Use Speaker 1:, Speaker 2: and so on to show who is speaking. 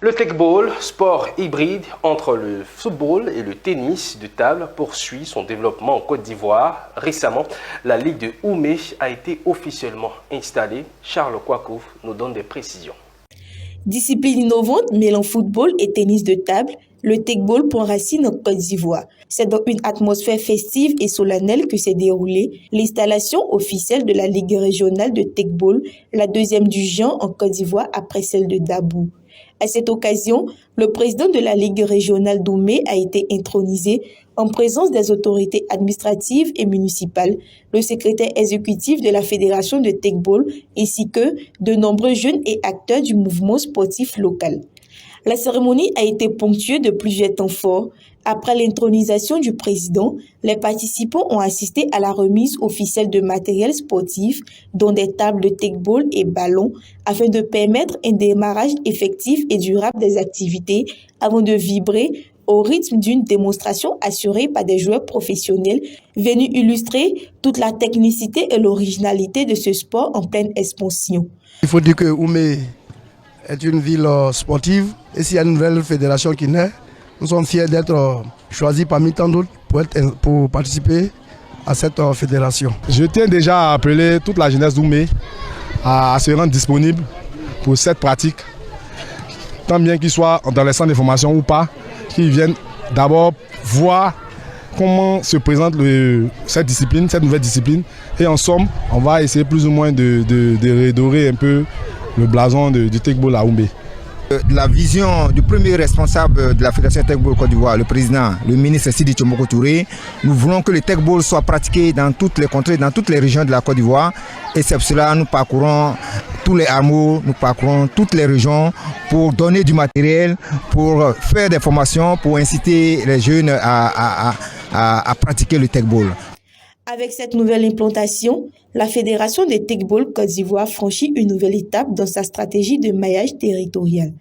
Speaker 1: Le teqball, sport hybride entre le football et le tennis de table, poursuit son développement en Côte d'Ivoire. Récemment, la Ligue de Oumé a été officiellement installée. Charles Kouakou nous donne des précisions.
Speaker 2: Discipline innovante mêlant football et tennis de table, le teqball prend racine en Côte d'Ivoire. C'est dans une atmosphère festive et solennelle que s'est déroulée l'installation officielle de la Ligue régionale de teqball, la deuxième du genre en Côte d'Ivoire après celle de Dabou. À cette occasion, le président de la Ligue régionale d'Oumé a été intronisé en présence des autorités administratives et municipales, le secrétaire exécutif de la Fédération de teqball ainsi que de nombreux jeunes et acteurs du mouvement sportif local. La cérémonie a été ponctuée de plusieurs temps forts. Après l'intronisation du président, les participants ont assisté à la remise officielle de matériel sportif, dont des tables de teqball et ballons, afin de permettre un démarrage effectif et durable des activités avant de vibrer au rythme d'une démonstration assurée par des joueurs professionnels venus illustrer toute la technicité et l'originalité de ce sport en pleine expansion.
Speaker 3: Il faut dire que Oumé est une ville sportive et s'il y a une nouvelle fédération qui naît, nous sommes fiers d'être choisis parmi tant d'autres pour participer à cette fédération.
Speaker 4: Je tiens déjà à appeler toute la jeunesse d'Oumé à se rendre disponible pour cette pratique, tant bien qu'ils soient dans les centres de formation ou pas, qu'ils viennent d'abord voir comment se présente cette discipline, cette nouvelle discipline. Et en somme, on va essayer plus ou moins de redorer un peu le blason du teqball à Oumé.
Speaker 5: La vision du premier responsable de la Fédération teqball Côte d'Ivoire, le président, le ministre Sidi Tchomoko Touré, nous voulons que le teqball soit pratiqué dans toutes les contrées, dans toutes les régions de la Côte d'Ivoire. Et c'est pour cela que nous parcourons tous les hameaux, nous parcourons toutes les régions pour donner du matériel, pour faire des formations, pour inciter les jeunes à pratiquer le teqball.
Speaker 2: Avec cette nouvelle implantation, la Fédération de teqball Côte d'Ivoire franchit une nouvelle étape dans sa stratégie de maillage territorial.